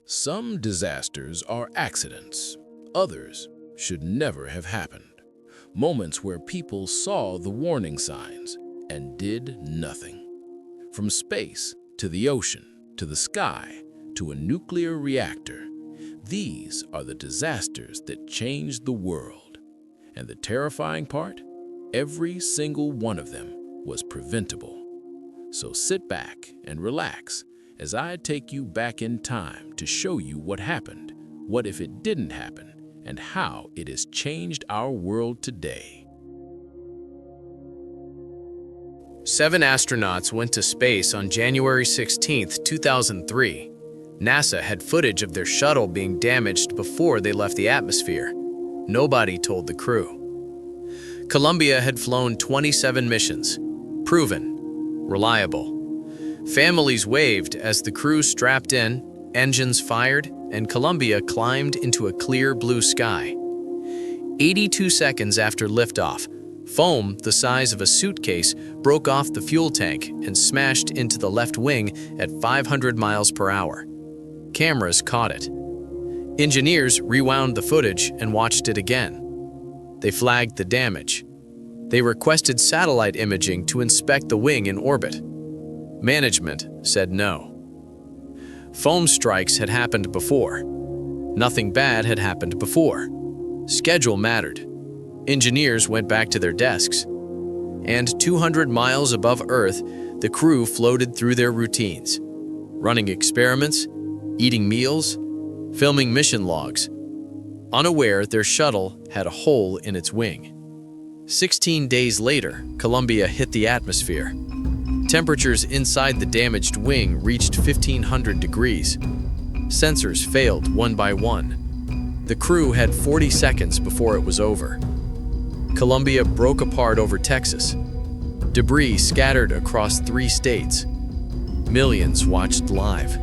Some disasters are accidents. Others should never have happened. Moments where people saw the warning signs and did nothing. From space to the ocean to the sky to a nuclear reactor, these are the disasters that changed the world. And the terrifying part? Every single one of them was preventable. So sit back and relax as I take you back in time to show you what happened, what if it didn't happen, and how it has changed our world today. 7 astronauts went to space on January 16, 2003. NASA had footage of their shuttle being damaged before they left the atmosphere. Nobody told the crew. Columbia had flown 27 missions. Proven. Reliable. Families waved as the crew strapped in, engines fired, and Columbia climbed into a clear blue sky. 82 seconds after liftoff, foam the size of a suitcase broke off the fuel tank and smashed into the left wing at 500 miles per hour. Cameras caught it. Engineers rewound the footage and watched it again. They flagged the damage. They requested satellite imaging to inspect the wing in orbit. Management said no. Foam strikes had happened before. Nothing bad had happened before. Schedule mattered. Engineers went back to their desks. And 200 miles above Earth, the crew floated through their routines, running experiments, eating meals, filming mission logs, unaware their shuttle had a hole in its wing. 16 days later, Columbia hit the atmosphere. Temperatures inside the damaged wing reached 1,500 degrees. Sensors failed one by one. The crew had 40 seconds before it was over. Columbia broke apart over Texas. Debris scattered across 3 states. Millions watched live.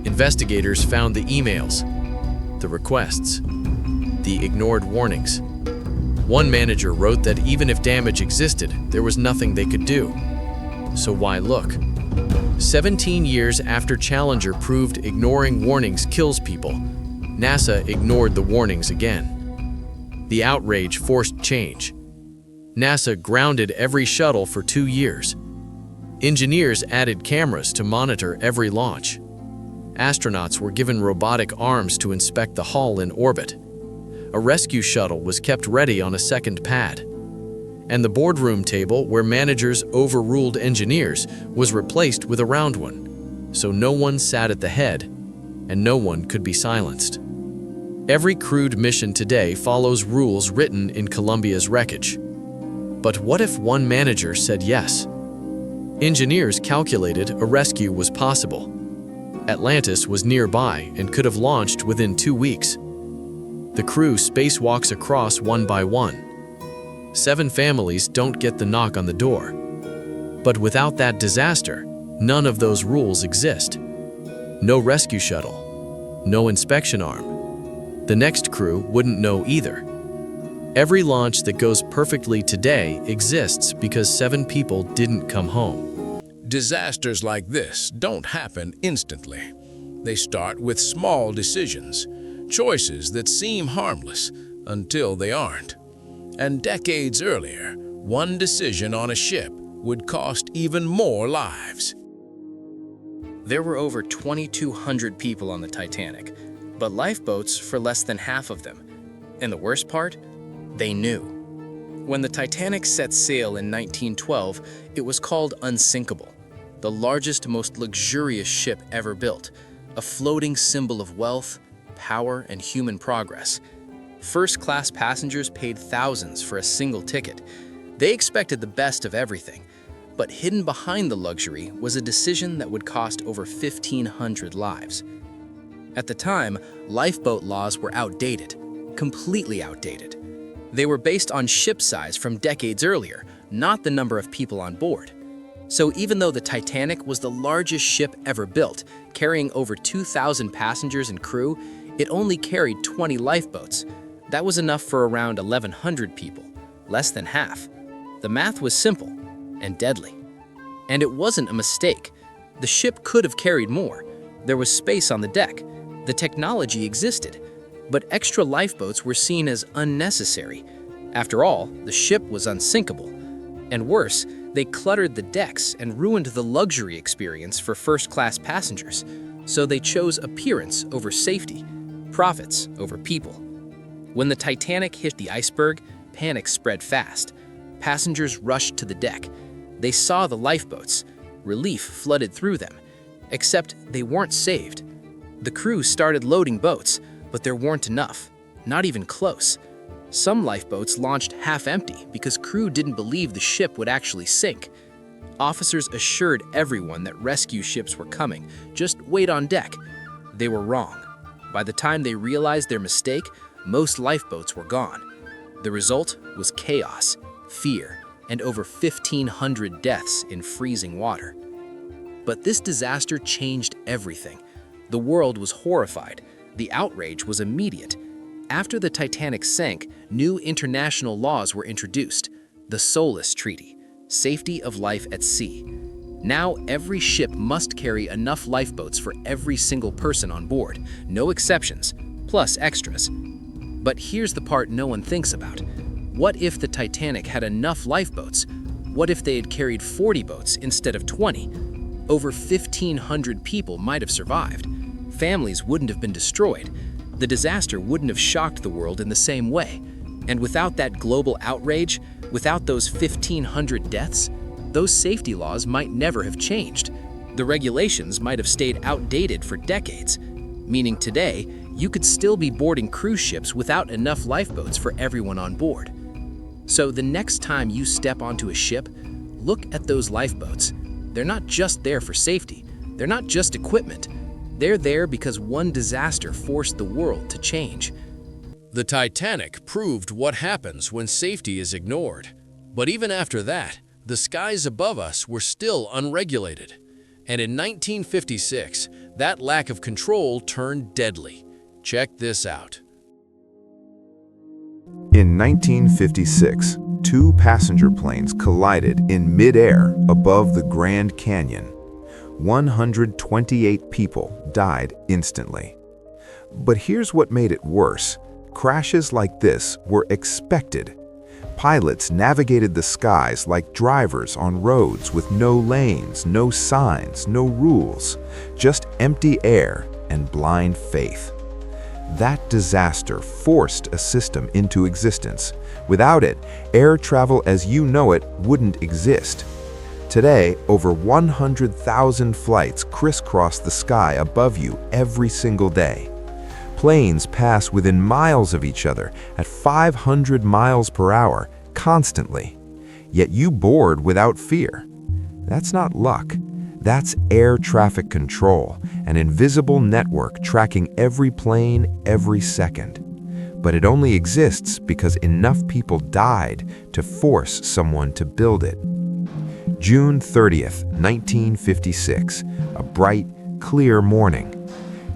Investigators found the emails, the requests, the ignored warnings. One manager wrote that even if damage existed, there was nothing they could do. So why look? 17 years after Challenger proved ignoring warnings kills people, NASA ignored the warnings again. The outrage forced change. NASA grounded every shuttle for 2 years. Engineers added cameras to monitor every launch. Astronauts were given robotic arms to inspect the hull in orbit. A rescue shuttle was kept ready on a second pad. And the boardroom table where managers overruled engineers was replaced with a round one, so no one sat at the head, and no one could be silenced. Every crewed mission today follows rules written in Columbia's wreckage. But what if one manager said yes? Engineers calculated a rescue was possible. Atlantis was nearby and could have launched within 2 weeks. The crew spacewalks across one by one. 7 families don't get the knock on the door. But without that disaster, none of those rules exist. No rescue shuttle, no inspection arm. The next crew wouldn't know either. Every launch that goes perfectly today exists because 7 people didn't come home. Disasters like this don't happen instantly. They start with small decisions, choices that seem harmless until they aren't. And decades earlier, one decision on a ship would cost even more lives. There were over 2,200 people on the Titanic, but lifeboats for less than half of them. And the worst part? They knew. When the Titanic set sail in 1912, it was called unsinkable, the largest, most luxurious ship ever built, a floating symbol of wealth, power, and human progress. First-class passengers paid thousands for a single ticket. They expected the best of everything, but hidden behind the luxury was a decision that would cost over 1,500 lives. At the time, lifeboat laws were outdated, completely outdated. They were based on ship size from decades earlier, not the number of people on board. So even though the Titanic was the largest ship ever built, carrying over 2,000 passengers and crew, it only carried 20 lifeboats. That was enough for around 1,100 people, less than half. The math was simple and deadly. And it wasn't a mistake. The ship could have carried more. There was space on the deck. The technology existed, but extra lifeboats were seen as unnecessary. After all, the ship was unsinkable. And worse, they cluttered the decks and ruined the luxury experience for first-class passengers. So they chose appearance over safety, profits over people. When the Titanic hit the iceberg, panic spread fast. Passengers rushed to the deck. They saw the lifeboats. Relief flooded through them. Except they weren't saved. The crew started loading boats, but there weren't enough, not even close. Some lifeboats launched half empty because crew didn't believe the ship would actually sink. Officers assured everyone that rescue ships were coming. Just wait on deck. They were wrong. By the time they realized their mistake, most lifeboats were gone. The result was chaos, fear, and over 1,500 deaths in freezing water. But this disaster changed everything. The world was horrified. The outrage was immediate. After the Titanic sank, new international laws were introduced. The SOLAS Treaty, Safety of Life at Sea. Now every ship must carry enough lifeboats for every single person on board, no exceptions, plus extras. But here's the part no one thinks about. What if the Titanic had enough lifeboats? What if they had carried 40 boats instead of 20? Over 1,500 people might have survived. Families wouldn't have been destroyed. The disaster wouldn't have shocked the world in the same way. And without that global outrage, without those 1,500 deaths, those safety laws might never have changed. The regulations might have stayed outdated for decades, meaning today, you could still be boarding cruise ships without enough lifeboats for everyone on board. So the next time you step onto a ship, look at those lifeboats. They're not just there for safety. They're not just equipment. They're there because one disaster forced the world to change. The Titanic proved what happens when safety is ignored. But even after that, the skies above us were still unregulated. And in 1956, that lack of control turned deadly. Check this out. In 1956, two passenger planes collided in mid-air above the Grand Canyon. 128 people died instantly. But here's what made it worse. Crashes like this were expected. Pilots navigated the skies like drivers on roads with no lanes, no signs, no rules, just empty air and blind faith. That disaster forced a system into existence. Without it, air travel as you know it wouldn't exist. Today, over 100,000 flights crisscross the sky above you every single day. Planes pass within miles of each other at 500 miles per hour constantly. Yet you board without fear. That's not luck. That's air traffic control, an invisible network tracking every plane every second. But it only exists because enough people died to force someone to build it. June 30th, 1956, a bright, clear morning.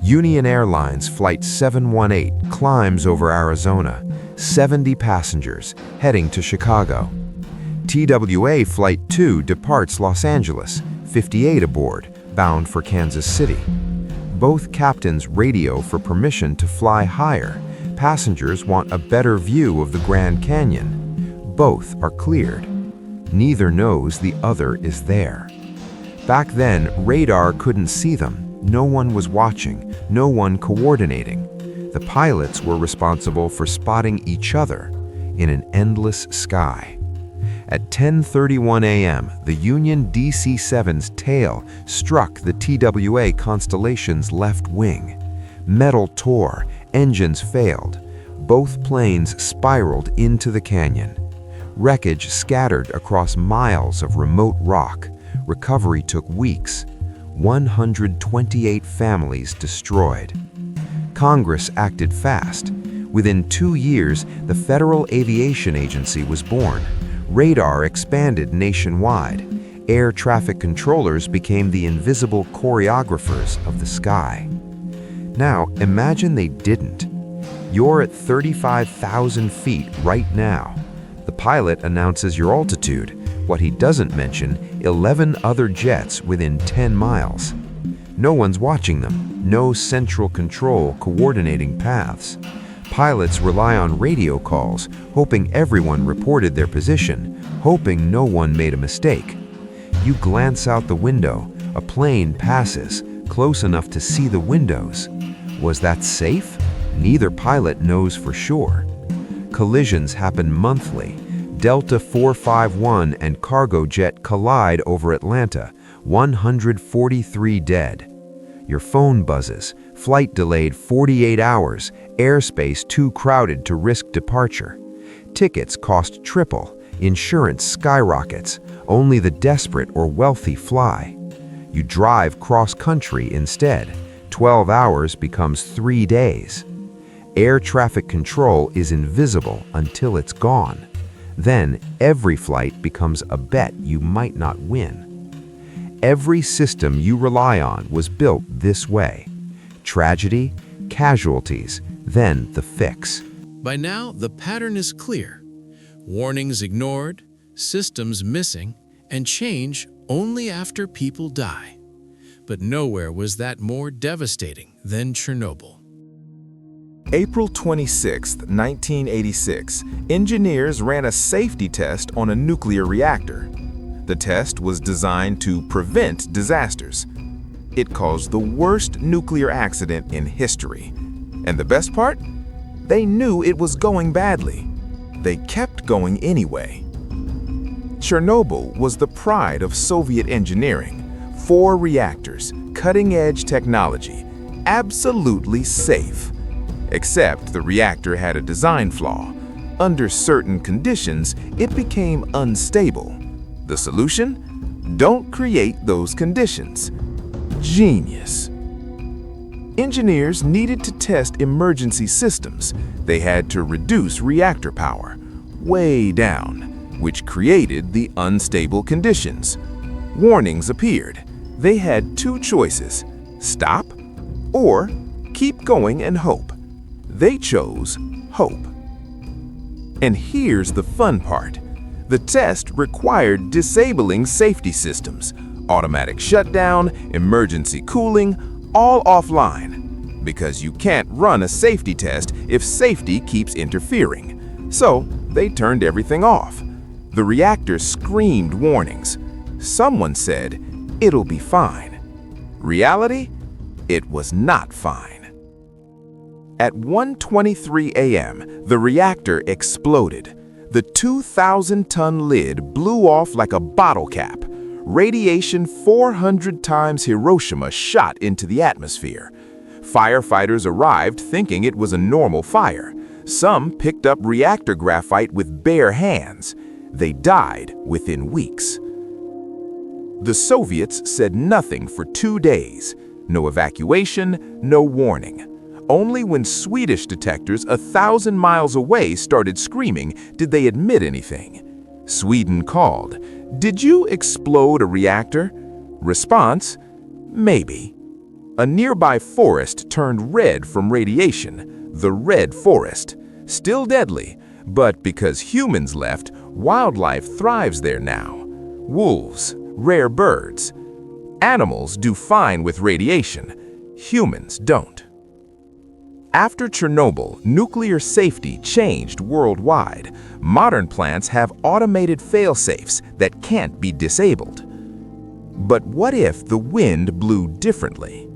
Union Airlines Flight 718 climbs over Arizona, 70 passengers heading to Chicago. TWA Flight 2 departs Los Angeles, 58 aboard, bound for Kansas City. Both captains radio for permission to fly higher. Passengers want a better view of the Grand Canyon. Both are cleared. Neither knows the other is there. Back then, radar couldn't see them. No one was watching, no one coordinating. The pilots were responsible for spotting each other in an endless sky. At 10:31 a.m., the Union DC-7's tail struck the TWA Constellation's left wing. Metal tore, engines failed. Both planes spiraled into the canyon. Wreckage scattered across miles of remote rock. Recovery took weeks. 128 families destroyed. Congress acted fast. Within 2 years, the Federal Aviation Agency was born. Radar expanded nationwide. Air traffic controllers became the invisible choreographers of the sky. Now, imagine they didn't. You're at 35,000 feet right now. The pilot announces your altitude. What he doesn't mention, 11 other jets within 10 miles. No one's watching them. no central control coordinating paths. Pilots rely on radio calls, hoping everyone reported their position, hoping no one made a mistake. You glance out the window, a plane passes, close enough to see the windows. Was that safe? Neither pilot knows for sure. Collisions happen monthly. Delta 451 and cargo jet collide over Atlanta, 143 dead. Your phone buzzes, flight delayed 48 hours, airspace too crowded to risk departure. Tickets cost triple, insurance skyrockets, only the desperate or wealthy fly. You drive cross-country instead, 12 hours becomes 3 days. Air traffic control is invisible until it's gone. Then every flight becomes a bet you might not win. Every system you rely on was built this way. Tragedy, casualties, then the fix. By now, the pattern is clear. Warnings ignored, systems missing, and change only after people die. But nowhere was that more devastating than Chernobyl. April 26, 1986, engineers ran a safety test on a nuclear reactor. The test was designed to prevent disasters. It caused the worst nuclear accident in history. And the best part? They knew it was going badly. They kept going anyway. Chernobyl was the pride of Soviet engineering. 4 reactors, cutting-edge technology, absolutely safe. Except the reactor had a design flaw. Under certain conditions, it became unstable. The solution? Don't create those conditions. Genius. Engineers needed to test emergency systems. They had to reduce reactor power, way down, which created the unstable conditions. Warnings appeared. They had 2 choices: stop or keep going and hope. They chose hope. And here's the fun part. The test required disabling safety systems, automatic shutdown, emergency cooling, all offline. Because you can't run a safety test if safety keeps interfering. So they turned everything off. The reactor screamed warnings. Someone said, "It'll be fine." Reality? It was not fine. At 1:23 a.m., the reactor exploded. The 2,000-ton lid blew off like a bottle cap. Radiation 400 times Hiroshima shot into the atmosphere. Firefighters arrived thinking it was a normal fire. Some picked up reactor graphite with bare hands. They died within weeks. The Soviets said nothing for 2 days. No evacuation, no warning. Only when Swedish detectors 1,000 miles away started screaming did they admit anything. Sweden called, "Did you explode a reactor?" Response, "Maybe." A nearby forest turned red from radiation, the Red Forest. Still deadly, but because humans left, wildlife thrives there now. Wolves, rare birds. Animals do fine with radiation. Humans don't. After Chernobyl, nuclear safety changed worldwide. Modern plants have automated fail-safes that can't be disabled. But what if the wind blew differently?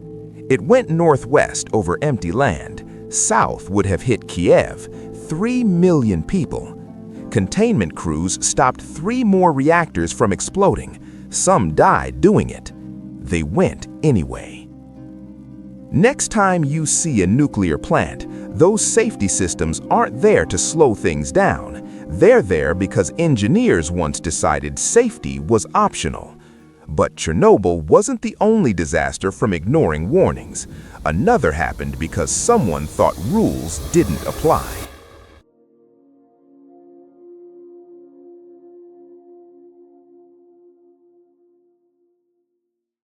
It went northwest over empty land. South would have hit Kiev, 3 million people. Containment crews stopped 3 more reactors from exploding. Some died doing it. They went anyway. Next time you see a nuclear plant, those safety systems aren't there to slow things down. They're there because engineers once decided safety was optional. But Chernobyl wasn't the only disaster from ignoring warnings. Another happened because someone thought rules didn't apply.